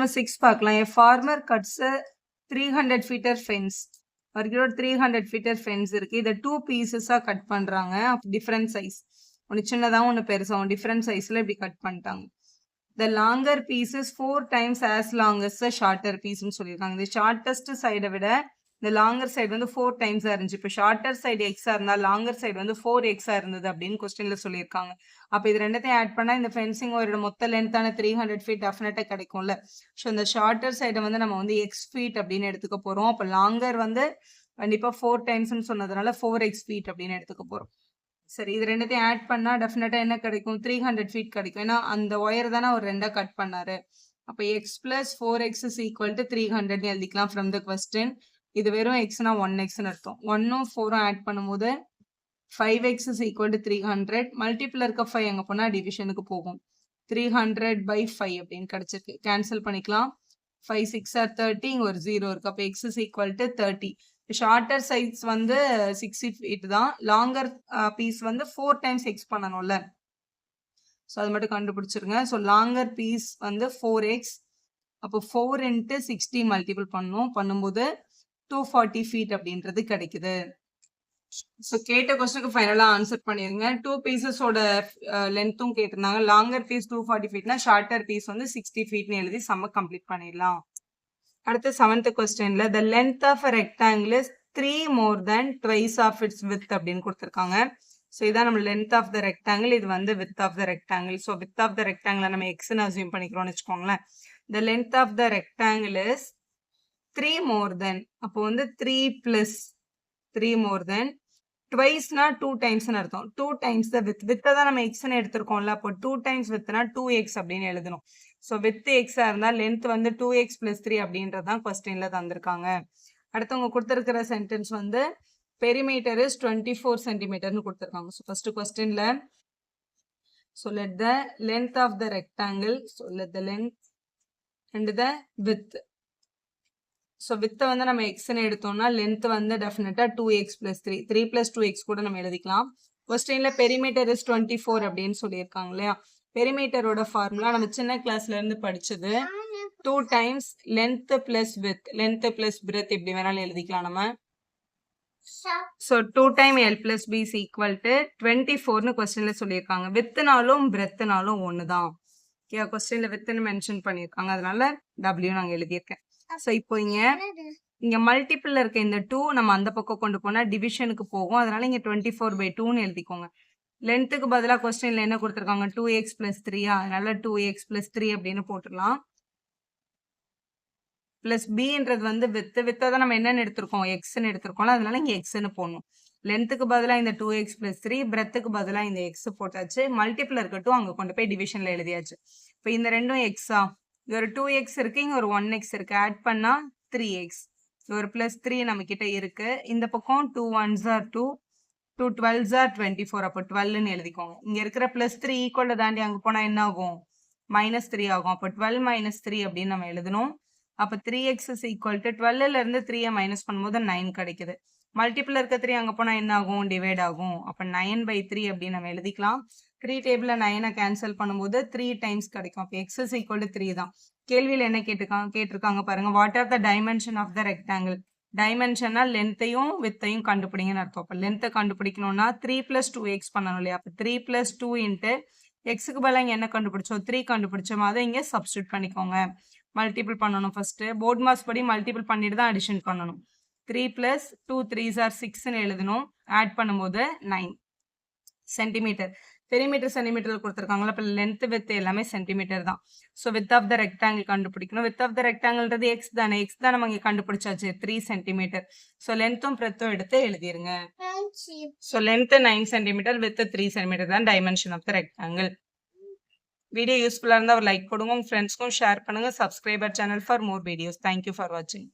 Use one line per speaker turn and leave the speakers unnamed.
நம்ம 6 பார்க்கலாம். A farmer cuts a 300 feet fence. ஒரு 300 feet fence இருக்கு. இதை 2 பீசஸா கட் பண்றாங்க. Different size. ஒன்று சின்னதாகவும் ஒன்று பெருசாகவும் டிஃபரெண்ட் சைஸ்ல இப்படி கட் பண்ணிட்டாங்க. The longer piece is 4 times as long as the shorter piece ன்னு சொல்லியிருக்காங்க. இந்த ஷார்ட்டஸ்ட் சைடை விட இந்த லாங்கர் சைடு வந்து 4 டைம்ஸா இருந்துச்சு. இப்போ ஷார்ட்டர் சைடு எக்ஸா இருந்தா லாங்கர் சைடு வந்து 4 எக்ஸா இருந்தது அப்படின்னு கொஸ்டின்ல சொல்லியிருக்காங்க. அப்போ இது ரெண்டத்தையும் ஆட் பண்ணா இந்த ஃபென்சிங் ஒரு மொத்த லென்த்தான 300 feet டெஃபினட்டா கிடைக்கும்ல. ஸோ இந்த ஷார்ட்டர் சைடை வந்து நம்ம வந்து எக்ஸ் ஃபீட் அப்படின்னு எடுத்துக்க போறோம். அப்போ லாங்கர் வந்து கண்டிப்பா 4 டைம்ஸ்ன்னு சொன்னதுனால 4x feet அப்படின்னு எடுத்துக்க போறோம். சரி, இது ரெண்டத்தையும் ஆட் பண்ணா டெஃபினட்டா என்ன கிடைக்கும்? 300 feet கிடைக்கும். ஏன்னா அந்த ஒயர் தானே ஒரு ரெண்டா கட் பண்ணாரு. அப்போ x plus 4x is equal to 300 எழுதிக்கலாம் ஃப்ரம் த கொஸ்டின். இது வெறும் எக்ஸ்னா 1xன்னு அர்த்தம். 1ம் 4ம் ஆட் பண்ணும்போது 5x is equal to 300. Multiple இருக்க 5 எங்க போனா டிவிஷனுக்கு போகும். 300/5 அப்படின்னு கிடைச்சிருக்கு. கேன்சல் பண்ணிக்கலாம். 5 6 are 30. இங்க ஒரு 0 இருக்கு. அப்போ x is equal to 30. Shorter size வந்து 60 feet தான். லாங்கர் பீஸ் வந்து 4 times எக்ஸ் பண்ணணும்ல. ஸோ அது மட்டும் கண்டுபிடிச்சிருங்க. ஸோ லாங்கர் பீஸ் வந்து 4x. அப்போ 4 into 60 மல்டிபிள் பண்ணும்போது 240 feet அப்படின்றது கிடைக்குது. ஸோ கேட்ட கொஸ்டினுக்கு ஃபைனலாக ஆன்சர் பண்ணிருங்க. 2 பீசஸோட லென்த்தும் கேட்டிருந்தாங்க. லாங்கர் பீஸ் 240 feetனா ஷார்ட்டர் பீஸ் வந்து 60 feetனு எழுதி சம்ம கம்ப்ளீட் பண்ணிடலாம். அடுத்து 7th கொஸ்டின்ல the length of a rectangle is 3 more than twice of its width அப்படின்னு கொடுத்துருக்காங்க. ஸோ இதான் நம்ம length of the rectangle, இது வந்து width of the rectangle. So width of the rectangle நம்ம எக்ஸ்ன்னு அசியூம் பண்ணிக்கிறோம்னு வச்சுக்கோங்களேன். the length of the rectangle is 3 more than, அப்போ வந்து 3 plus 3 more than, twiceனா 2 டைம்ஸ்னு அர்த்தம். 2 times the width. width தான் நம்ம எக்ஸ்ன்னு எடுத்திருக்கோம்ல. அப்போ 2 times widthனா 2x அப்படின்னு எழுதணும். ஸோ வித் எக்ஸா இருந்தால் லென்த் வந்து 2x plus 3 அப்படின்றது தான் கொஸ்டின்ல தந்திருக்காங்க. அடுத்தவங்க கொடுத்துருக்கிற சென்டென்ஸ் வந்து பெரிமீட்டர் இஸ் 24 centimeterன்னு கொடுத்துருக்காங்க. ஸோ ஃபர்ஸ்ட் கொஸ்டின்ல so let the length of the rectangle, so let the length and the width. So வித்தை வந்து நம்ம எக்ஸ்ன்னு எடுத்தோம்னா லென்த் வந்து டெஃபினட்டா 2x plus 3. 3 plus 2x கூட நம்ம எழுதிக்கலாம். கொஸ்டின்ல பெரிமீட்டர் இஸ் 24 அப்படின்னு சொல்லியிருக்காங்க இல்லையா. பெரிமீட்டரோட ஃபார்முலா நம்ம சின்ன கிளாஸ்ல இருந்து படிச்சது 2 times length plus width. length plus breadth இப்படி வேணாலும் எழுதிக்கலாம் நம்ம. So 2 times L plus B is equal to 24னு கொஸ்டின்ல சொல்லியிருக்காங்க. வித்னாலும் பிரெத்னாலும் ஒன்று தான். ஓகே, கொஸ்டின்ல வித்னு மென்ஷன் பண்ணியிருக்காங்க, அதனால W நாங்கள் எழுதியிருக்கேன். ஸோ இப்போ இங்க மல்டிபிள் இருக்க இந்த 2 நம்ம அந்த பக்கம் கொண்டு போனா டிவிஷனுக்கு போகும், அதனால இங்க 24/2ன்னு எழுதிக்கோங்க. லென்த்துக்கு பதிலாக கொஸ்டின்ல என்ன கொடுத்துருக்காங்க? 2x plus 3, அதனால 2x plus 3 அப்படின்னு போட்டுடலாம். பிளஸ் பின்றது வந்து வித்தை தான் நம்ம என்னன்னு எடுத்திருக்கோம்? எக்ஸ்ன்னு எடுத்திருக்கோம்ல, அதனால இங்க எக்ஸ்ன்னு போடணும். லென்த்துக்கு பதிலாக இந்த 2x plus 3, பிரெத்துக்கு பதிலாக இந்த எக்ஸ் போட்டாச்சு. மல்டிபிள் இருக்கட்டும், அங்கே கொண்டு போய் டிவிஷன்ல எழுதியாச்சு. இப்போ இந்த ரெண்டும் எக்ஸா, இது ஒரு 2x இருக்கு, இங்க ஒரு 1x இருக்கு. ஆட் பண்ணா 3x. ஒரு பிளஸ் 3 நம்ம கிட்ட இருக்கு. இந்த பக்கம் 2 1s are 2, 2 12s are 24. அப்போ 12ன்னு எழுதிக்கோங்க. இங்க இருக்கிற பிளஸ் 3 ஈக்குவல் தாண்டி அங்க போனா என்ன ஆகும்? -3 ஆகும். அப்போ 12 - 3 அப்படின்னு நம்ம எழுதணும். அப்போ 3x is equal to 12ல இருந்து 3 மைனஸ் பண்ணும்போது 9 கிடைக்குது. மல்டிபிள் இருக்க 3 அங்க போனா என்ன ஆகும்? டிவைட் ஆகும். அப்போ 9/3 அப்படின்னு நம்ம எழுதிக்கலாம். 3 டேபிள்ல 9 கேன்சல் பண்ணும்போது 3 டைம்ஸ் கிடைக்கும். அப்போ x is equal to 3 தான். கேள்வியில் என்ன கேட்டிருக்காங்க பாருங்க. What are the dimension of the rectangle? டைமென்ஷனா லென்த்தையும் வித்தையும் கண்டுபிடிங்கன்னு அர்த்தம். அப்போ லென்த்தை கண்டுபிடிக்கணும்னா 3 plus 2x பண்ணணும் இல்லையா. அப்போ 3 plus 2 into எக்ஸுக்கு பதிலாக இங்கே என்ன கண்டுபிடிச்சோம்? 3 கண்டுபிடிச்சோம். அதை இங்கே சப்ஸ்டியூட் பண்ணிக்கோங்க. மல்டிபிள் பண்ணணும். ஃபர்ஸ்ட் போர்ட் மாஸ் படி மல்டிபிள் பண்ணிட்டு தான் அடிஷன் பண்ணணும். 3 plus 2 3s are 6ன்னு எழுதணும். ஆட் பண்ணும்போது 9 சென்டிமீட்டர். பெரிமீட்டர் சென்டிமீட்டர் கொடுத்துருக்காங்களா. இப்போ லென்த் வித் எல்லாமே சென்டிமீட்டர் தான். So width of the rectangle கண்டுபிடிக்கணும். வித் ஆஃப் த ரெக்டாங்கிள்ன்றது எக்ஸ் தானே. எக்ஸ் தான் நம்ம இங்கே கண்டுபிடிச்சாச்சு 3 சென்டிமீட்டர். ஸோ லென்த்தும் பிரெத்தும் எடுத்து எழுதிருங்க. So length 9 centimetre, width 3 centimetre தான் dimension of the rectangle. Video யூஸ்ஃபுல்லாக இருந்தால் ஒரு லைக் கொடுங்க, உங்கள் ஃப்ரெண்ட்ஸ்க்கும் ஷேர் பண்ணுங்கள். Subscriber channel for more videos. Thank you for வாட்சிங்.